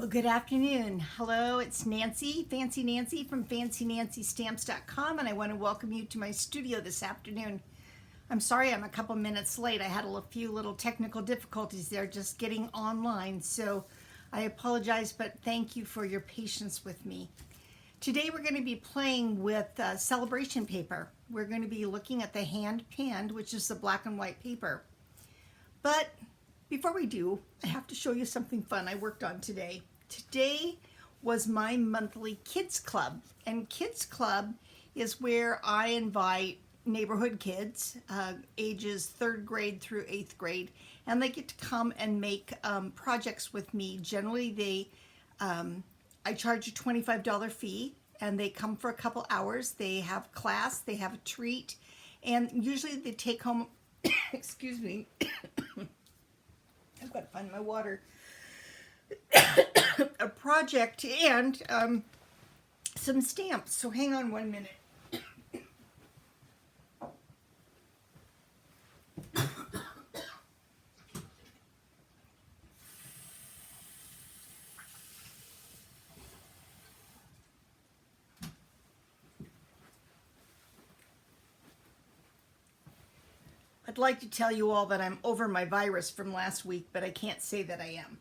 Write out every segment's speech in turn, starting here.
Well, good afternoon. Hello, it's Nancy, Fancy Nancy from FancyNancyStamps.com, and I want to welcome you to my studio this afternoon. I'm sorry I'm a couple minutes late. I had a few little technical difficulties there just getting online, so I apologize, but thank you for your patience with me. Today we're going to be playing with Sale-a-Bration paper. We're going to be looking at the hand pinned, which is the black and white paper. But before we do, I have to show you something fun I worked on today. Today was my monthly kids club, and kids club is where I invite neighborhood kids, ages 3rd grade through 8th grade, and they get to come and make projects with me. Generally, I charge a $25 fee, and they come for a couple hours. They have class, they have a treat, and usually they take home, excuse me, I've got to find my water, a project and some stamps. So hang on 1 minute. I'd like to tell you all that I'm over my virus from last week, but I can't say that I am.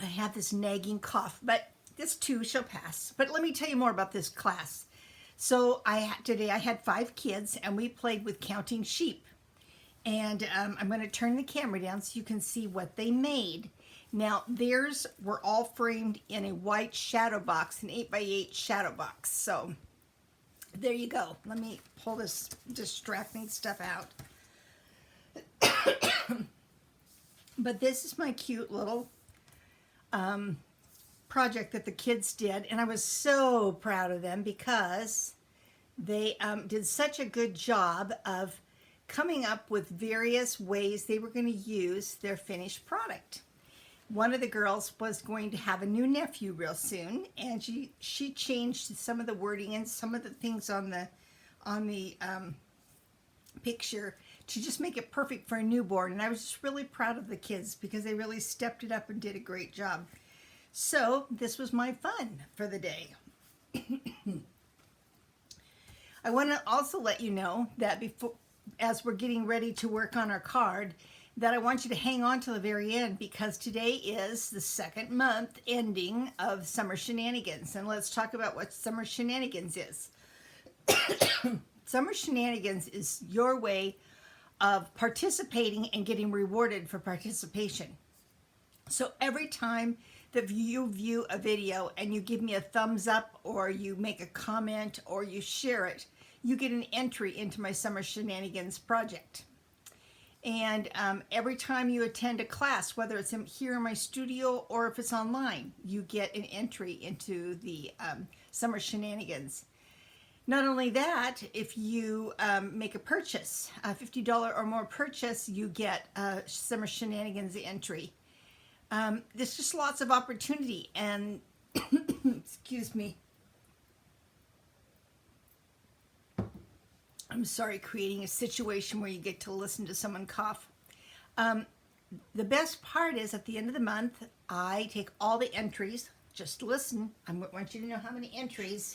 I have this nagging cough, but this too shall pass. But let me tell you more about this class. So today I had 5 kids, and we played with counting sheep. And I'm going to turn the camera down so you can see what they made. Now, theirs were all framed in a white shadow box, an 8x8 shadow box. So there you go. Let me pull this distracting stuff out. But this is my cute little project that the kids did, and I was so proud of them because they did such a good job of coming up with various ways they were going to use their finished product. One of the girls was going to have a new nephew real soon, and she changed some of the wording and some of the things on the picture to just make it perfect for a newborn. And I was just really proud of the kids because they really stepped it up and did a great job. So this was my fun for the day. I want to also let you know that as we're getting ready to work on our card, that I want you to hang on to the very end because today is the 2nd month ending of Summer Shenanigans. And let's talk about what Summer Shenanigans is. Summer Shenanigans is your way of participating and getting rewarded for participation. So every time that you view a video and you give me a thumbs up or you make a comment or you share it, you get an entry into my Summer Shenanigans project. And every time you attend a class, whether it's here in my studio or if it's online, you get an entry into the Summer Shenanigans. Not only that, if you make a purchase, a $50 or more purchase, you get a Summer Shenanigans entry. There's just lots of opportunity, and excuse me. I'm sorry, creating a situation where you get to listen to someone cough. The best part is at the end of the month, I take all the entries. Just listen. I want you to know how many entries.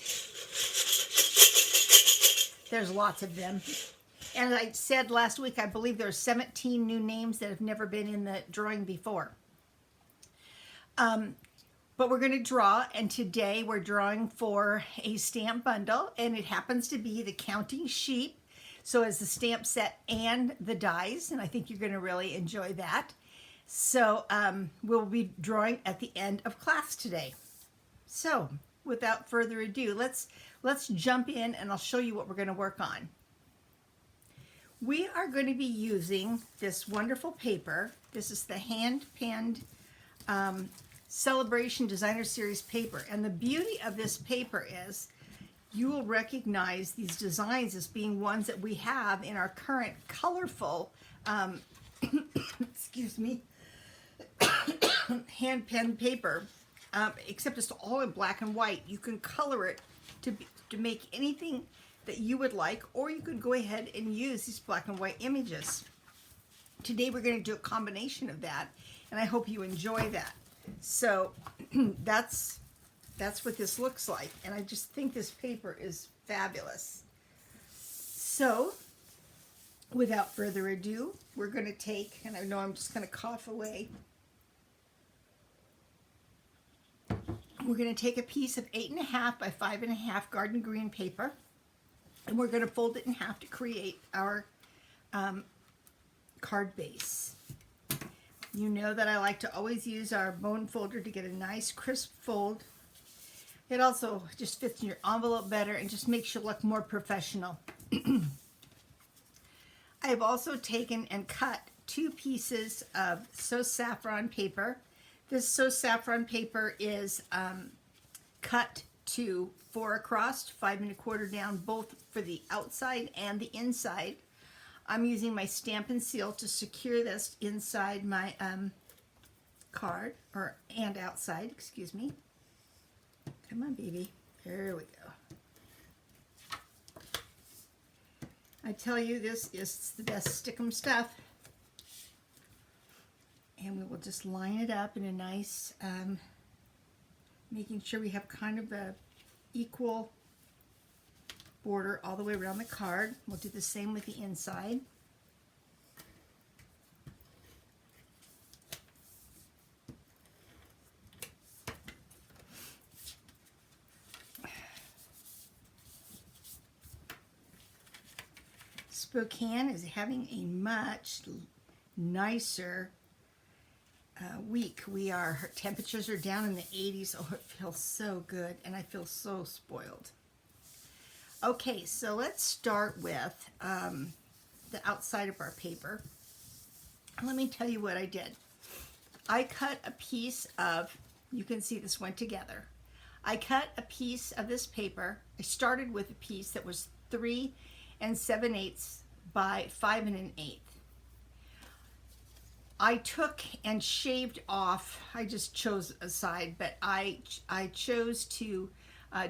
There's lots of them. And as I said last week, I believe there are 17 new names that have never been in the drawing before. But we're going to draw, and today we're drawing for a stamp bundle, and it happens to be the Counting Sheep. So as the stamp set and the dies, and I think you're going to really enjoy that. So we'll be drawing at the end of class today. So without further ado, let's jump in and I'll show you what we're going to work on. We are going to be using this wonderful paper. This is the hand-pinned Sale-a-Bration Designer Series paper. And the beauty of this paper is you will recognize these designs as being ones that we have in our current colorful, excuse me, hand-pinned paper, except it's all in black and white. You can color it to make anything that you would like, or you could go ahead and use these black and white images. Today we're going to do a combination of that, and I hope you enjoy that. So that's what this looks like, and I just think this paper is fabulous. So without further ado, we're going to take, and I know I'm just going to cough away, we're going to take a piece of 8.5 by 5.5 garden green paper, and we're going to fold it in half to create our card base. You know that I like to always use our bone folder to get a nice crisp fold. It also just fits in your envelope better and just makes you look more professional. I've also taken and cut 2 pieces of So Saffron paper. This So Saffron paper is cut to 4 across, 5 1/4 down, both for the outside and the inside. I'm using my Stampin' Seal to secure this inside my card, and outside, excuse me. Come on, baby. There we go. I tell you, this is the best stickum stuff. And we will just line it up in a nice, making sure we have kind of a equal border all the way around the card. We'll do the same with the inside. Spokane is having a much nicer week. Our temperatures are down in the 80s. Oh, it feels so good, and I feel so spoiled. Okay, so let's start with the outside of our paper. Let me tell you what I did. I cut a piece of, you can see this went together. I cut a piece of this paper. I started with a piece that was 3 7/8 by 5 1/8. I took and shaved off, I just chose a side, but I chose to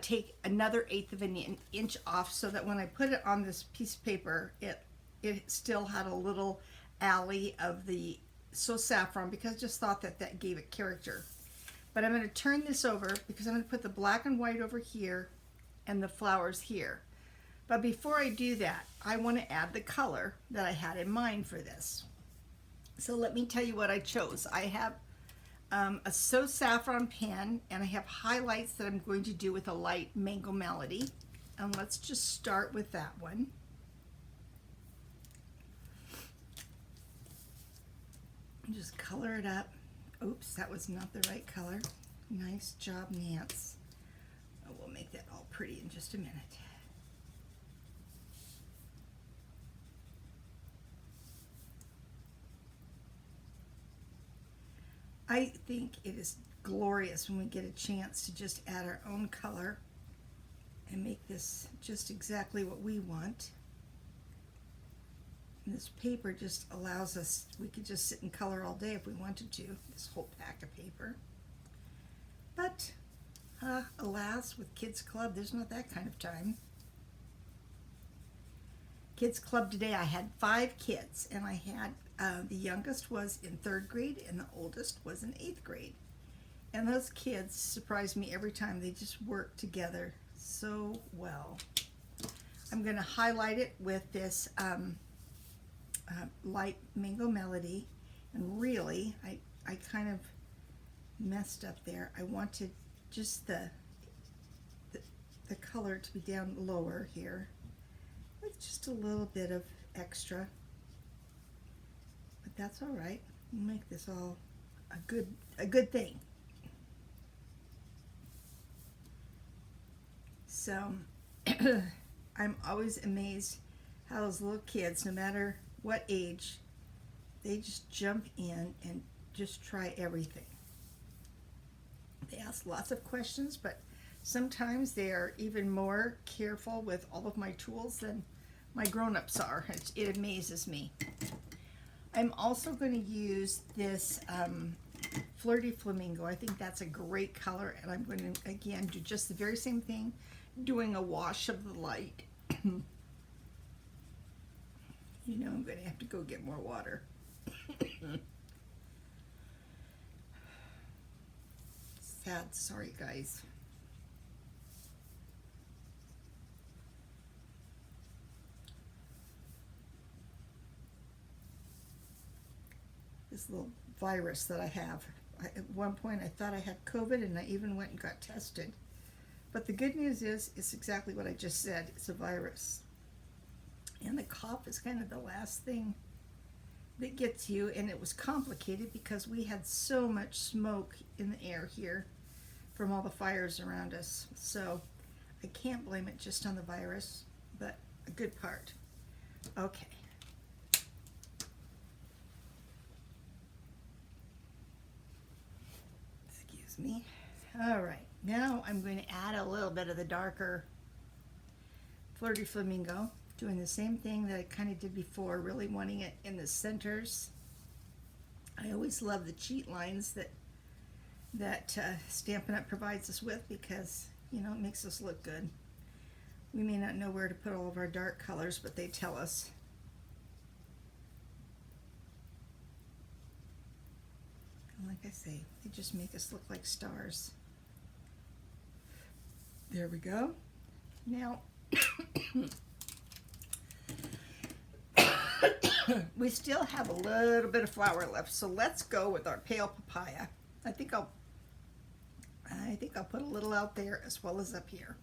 take another 1/8 of an inch off so that when I put it on this piece of paper, it still had a little alley of the So Saffron, because I just thought that gave it character. But I'm going to turn this over because I'm going to put the black and white over here and the flowers here. But before I do that, I want to add the color that I had in mind for this. So let me tell you what I chose. I have a So Saffron pen, and I have highlights that I'm going to do with a light Mango Melody. And let's just start with that one. Just color it up. Oops, that was not the right color. Nice job, Nance. Oh, we'll make that all pretty in just a minute. I think it is glorious when we get a chance to just add our own color and make this just exactly what we want. And this paper just allows us, we could just sit and color all day if we wanted to, this whole pack of paper. But alas, with Kids Club, there's not that kind of time. Kids Club today, I had 5 kids, and I had the youngest was in 3rd grade and the oldest was in 8th grade. And those kids surprise me every time. They just work together so well. I'm going to highlight it with this light Mango Melody, and really I kind of messed up there. I wanted just the color to be down lower here with just a little bit of extra, but that's all right. We'll make this all a good thing. So I'm always amazed how those little kids, no matter what age, they just jump in and just try everything. They ask lots of questions, but sometimes they are even more careful with all of my tools than my grown-ups are. It amazes me. I'm also going to use this Flirty Flamingo. I think that's a great color, and I'm going to again do just the very same thing, doing a wash of the light. You know I'm going to have to go get more water. pad. Sorry, guys. This little virus that I have. At one point I thought I had COVID and I even went and got tested. But the good news is, it's exactly what I just said. It's a virus. And the cough is kind of the last thing that gets you, and it was complicated because we had so much smoke in the air here from all the fires around us. So I can't blame it just on the virus, but a good part. Okay. Excuse me. All right, now I'm going to add a little bit of the darker Flirty Flamingo, doing the same thing that I kind of did before, really wanting it in the centers. I always love the cheat lines that Stampin' Up! Provides us with, because, you know, it makes us look good. We may not know where to put all of our dark colors, but they tell us. And like I say, they just make us look like stars. There we go. Now, we still have a little bit of flour left, so let's go with our pale papaya. I think I'll put a little out there as well as up here.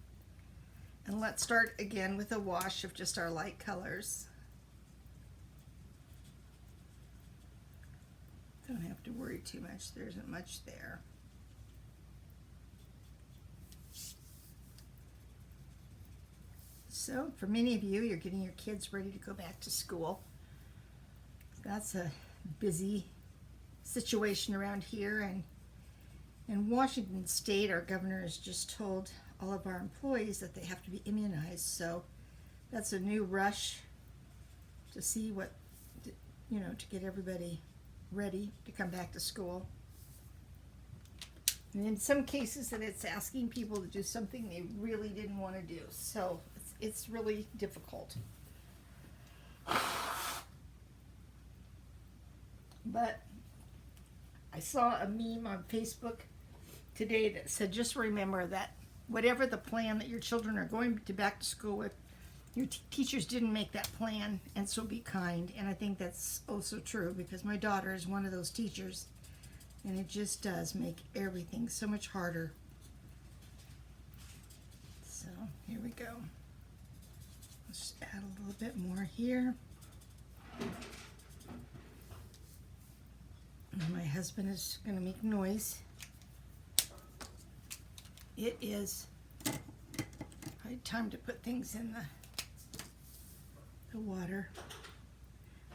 And let's start again with a wash of just our light colors. Don't have to worry too much. There isn't much there. So for many of you, you're getting your kids ready to go back to school. That's a busy situation around here, and in Washington State, our governor has just told all of our employees that they have to be immunized. So that's a new rush to see what, you know, to get everybody ready to come back to school. And in some cases, that it's asking people to do something they really didn't want to do. So it's really difficult. But I saw a meme on Facebook today that said, just remember that whatever the plan that your children are going to back to school with, your teachers didn't make that plan, and so be kind. And I think that's also true, because my daughter is one of those teachers, and it just does make everything so much harder. So here we go. Let's just add a little bit more here. And my husband is going to make noise. It is time to put things in the water.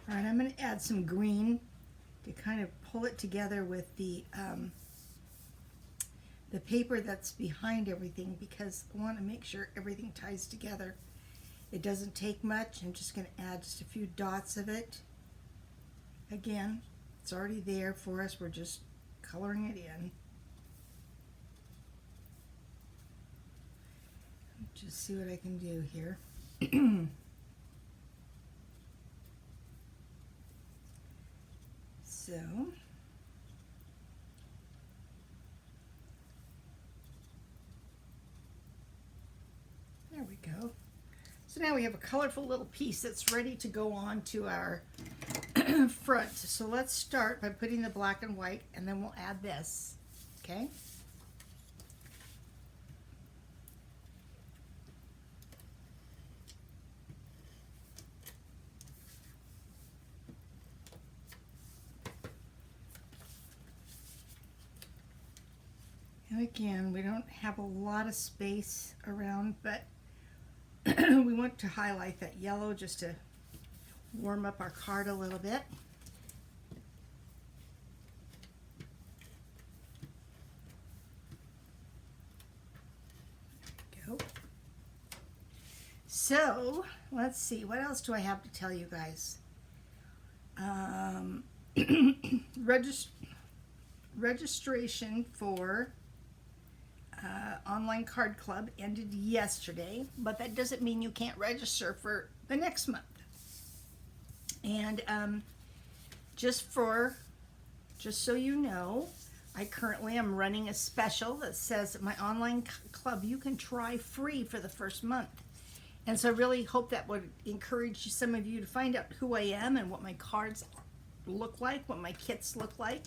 All right, I'm going to add some green to kind of pull it together with the paper that's behind everything, because I want to make sure everything ties together. It doesn't take much. I'm just going to add just a few dots of it. Again, it's already there for us. We're just coloring it in. Just see what I can do here. So, there we go. So now we have a colorful little piece that's ready to go on to our front. So let's start by putting the black and white, and then we'll add this, okay? And again, we don't have a lot of space around, but we want to highlight that yellow just to warm up our card a little bit. There we go. So, let's see, what else do I have to tell you guys? Registration for Online Card Club ended yesterday, but that doesn't mean you can't register for the next month. And just so you know, I currently am running a special that says at my online club you can try free for the first month. And so I really hope that would encourage some of you to find out who I am and what my cards look like, what my kits look like.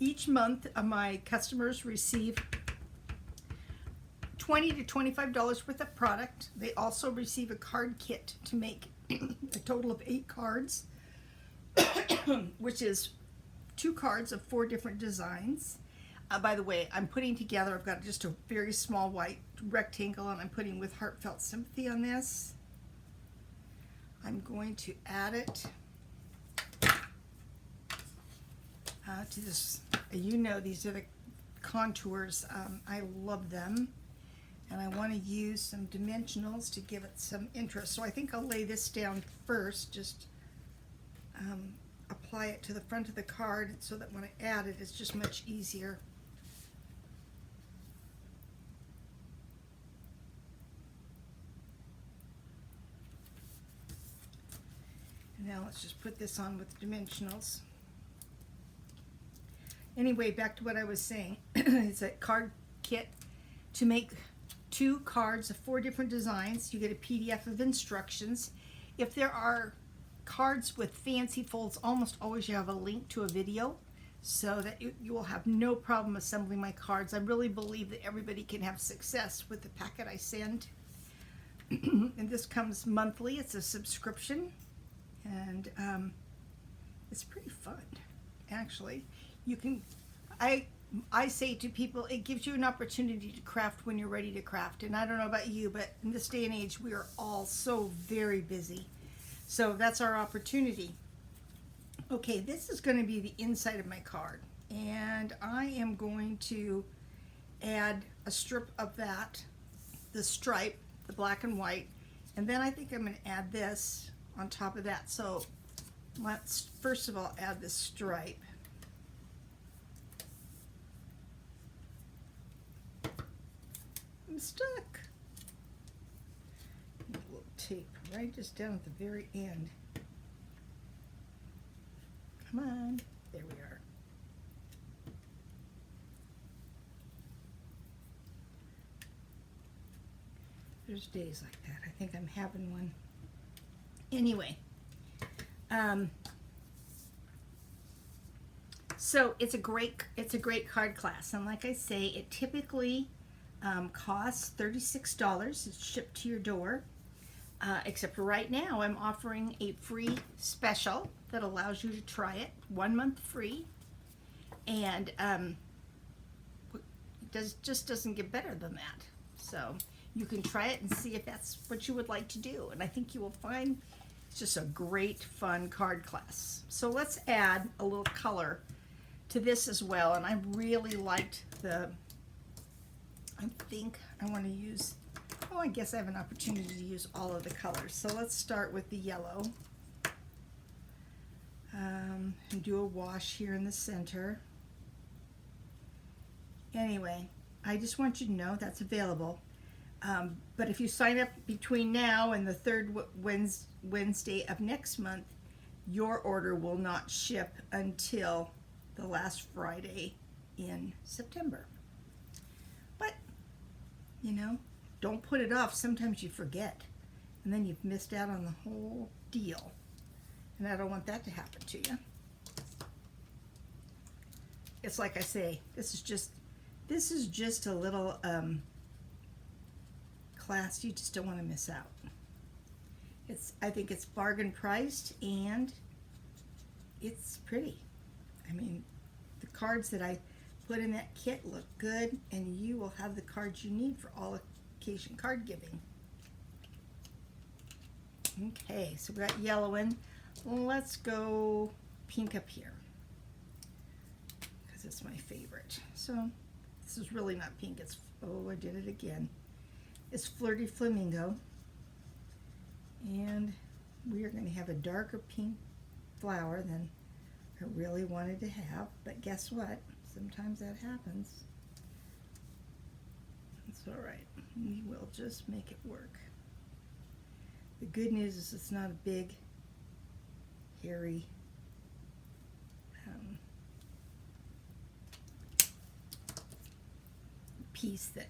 Each month, my customers receive $20 to $25 worth of product. They also receive a card kit to make a total of 8 cards, which is 2 cards of 4 different designs. By the way, I'm putting together, I've got just a very small white rectangle, and I'm putting with Heartfelt Sympathy on this. I'm going to add it to this. You know, these are the contours. I love them, and I want to use some dimensionals to give it some interest. So I think I'll lay this down first, just apply it to the front of the card so that when I add it, it's just much easier. Now let's just put this on with dimensionals. Anyway, back to what I was saying. It's a card kit to make 2 cards of 4 different designs. You get a PDF of instructions. If there are cards with fancy folds, almost always you have a link to a video so that you will have no problem assembling my cards. I really believe that everybody can have success with the packet I send. And this comes monthly. It's a subscription. And it's pretty fun, actually. You can, I say to people, it gives you an opportunity to craft when you're ready to craft. And I don't know about you, but in this day and age, we are all so very busy. So that's our opportunity. Okay, this is going to be the inside of my card. And I am going to add a strip of that, the stripe, the black and white. And then I think I'm going to add this on top of that. So let's first of all add the stripe. I'm stuck. A little tape right just down at the very end. Come on. There we are. There's days like that. I think I'm having one. Anyway, so it's a great card class, and like I say, it typically costs $36. It's shipped to your door, except for right now I'm offering a free special that allows you to try it 1 month free, and it just doesn't get better than that. So you can try it and see if that's what you would like to do, and I think you will find it's just a great fun card class. So let's add a little color to this as well, and I really liked I think I want to use, I guess I have an opportunity to use all of the colors. So let's start with the yellow, and do a wash here in the center. Anyway, I just want you to know that's available. But if you sign up between now and the 3rd Wednesday of next month, your order will not ship until the last Friday in September. But, you know, don't put it off. Sometimes you forget, and then you've missed out on the whole deal. And I don't want that to happen to you. It's like I say, this is just a little class you just don't want to miss out. I think it's bargain priced, and it's pretty. I mean, the cards that I put in that kit look good, and you will have the cards you need for all occasion card giving. Okay, so we got yellow in. Let's go pink up here, because it's my favorite. So this is really not pink, it's, oh, I did it again. It's Flirty Flamingo, and we are going to have a darker pink flower than I really wanted to have, but guess what? Sometimes that happens. It's all right. We will just make it work. The good news is it's not a big, hairy piece that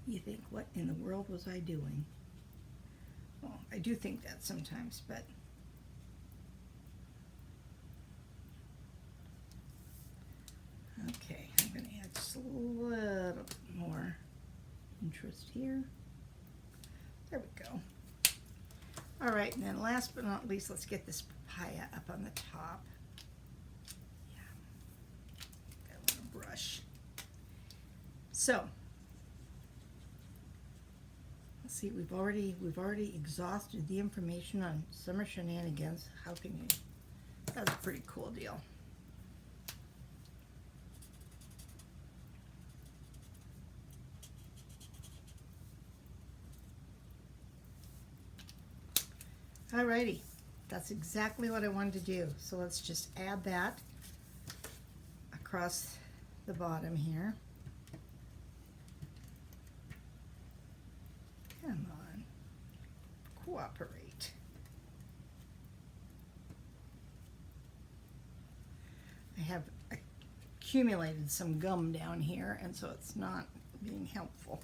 you think, what in the world was I doing? Well, I do think that sometimes, but okay, I'm going to add just a little bit more interest here. There we go. All right, and then last but not least, let's get this papaya up on the top. Yeah, got a little brush. So, let's see, we've already exhausted the information on summer shenanigans. How can you? That's a pretty cool deal. Alrighty, that's exactly what I wanted to do. So let's just add that across the bottom here. Come on, cooperate. I have accumulated some gum down here, and so it's not being helpful.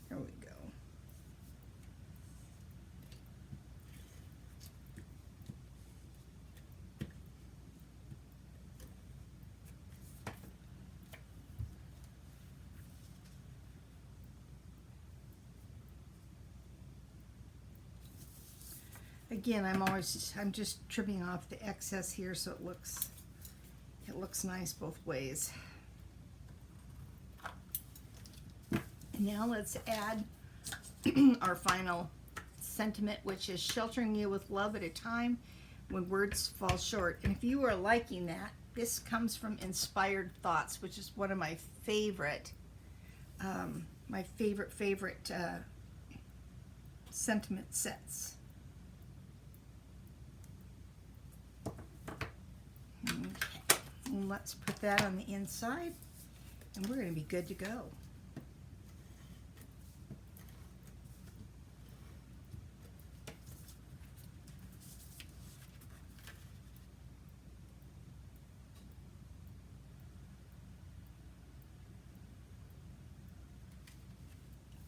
There we go. Again, I'm just trimming off the excess here so it looks nice both ways. And now let's add our final sentiment, which is sheltering you with love at a time when words fall short. And if you are liking that, this comes from Inspired Thoughts, which is one of my favorite sentiment sets. Okay, and let's put that on the inside, and we're going to be good to go.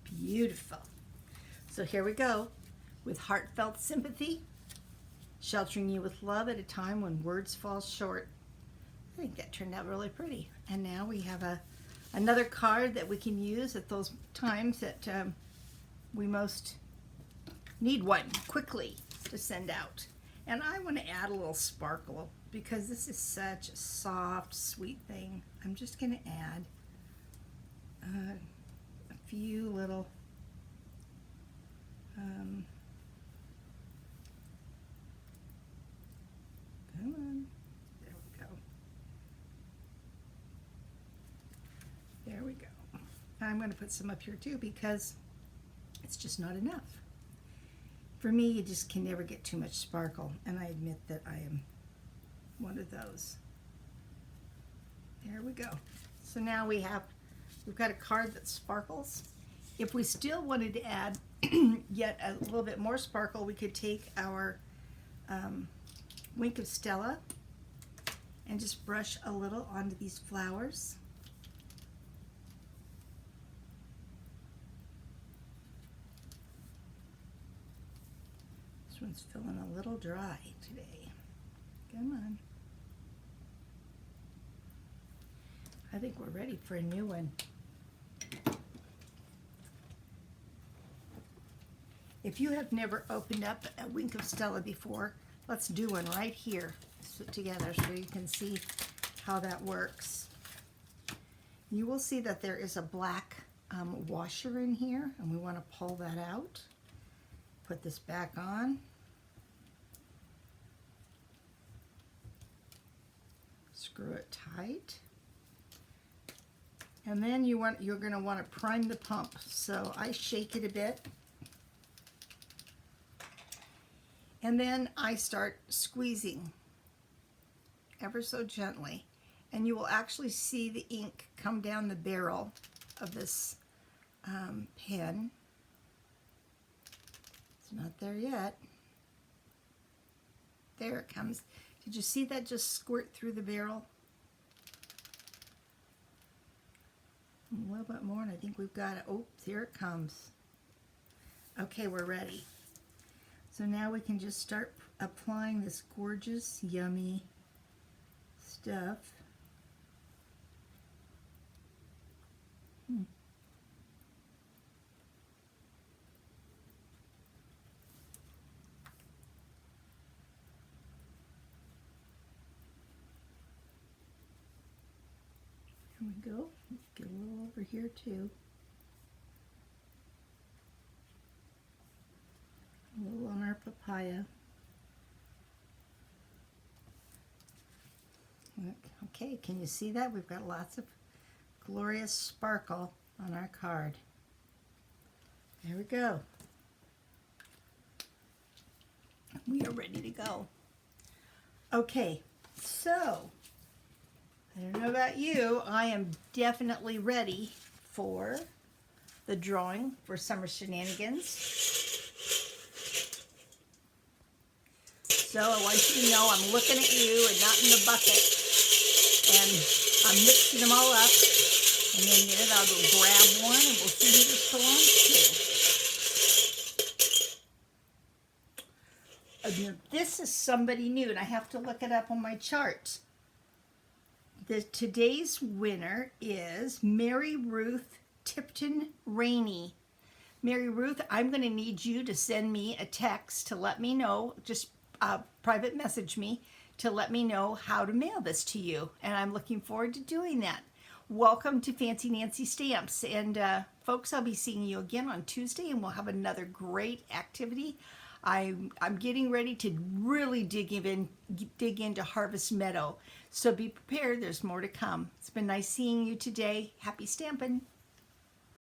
Beautiful. So here we go with heartfelt sympathy, sheltering you with love at a time when words fall short. I think that turned out really pretty. And now we have another card that we can use at those times that we most need one quickly to send out. And I want to add a little sparkle because this is such a soft, sweet thing. I'm just going to add a few little come on, there we go. There we go. I'm going to put some up here too because it's just not enough. For me, you just can never get too much sparkle, and I admit that I am one of those. There we go. So now we've got a card that sparkles. If we still wanted to add yet a little bit more sparkle, we could take our Wink of Stella and just brush a little onto these flowers. This one's feeling a little dry today. Come on. I think we're ready for a new one. If you have never opened up a Wink of Stella before, let's do one right here together so you can see how that works. You will see that there is a black washer in here, and we want to pull that out. Put this back on. Screw it tight. And then you're going to want to prime the pump. So I shake it a bit. And then I start squeezing ever so gently. And you will actually see the ink come down the barrel of this pen. It's not there yet. There it comes. Did you see that just squirt through the barrel? A little bit more, and I think we've got it. Oh, here it comes. Okay, we're ready. So now we can just start applying this gorgeous, yummy stuff. Here we go. Get a little over here too. A little on our papaya. Okay, can you see that? We've got lots of glorious sparkle on our card. There we go. We are ready to go. Okay, so I don't know about you, I am definitely ready for the drawing for Summer Shenanigans. So I want you to know I'm looking at you and not in the bucket. And I'm mixing them all up. And in a minute I'll go grab one and we'll see who this belongs to. This is somebody new, and I have to look it up on my chart. Today's winner is Mary Ruth Tipton Rainey. Mary Ruth, I'm going to need you to send me a text to let me know, just private message me to let me know how to mail this to you. And I'm looking forward to doing that. Welcome to Fancy Nancy Stamps. And folks, I'll be seeing you again on Tuesday, and we'll have another great activity. I'm getting ready to really dig into Harvest Meadow. So be prepared, there's more to come. It's been nice seeing you today. Happy stamping.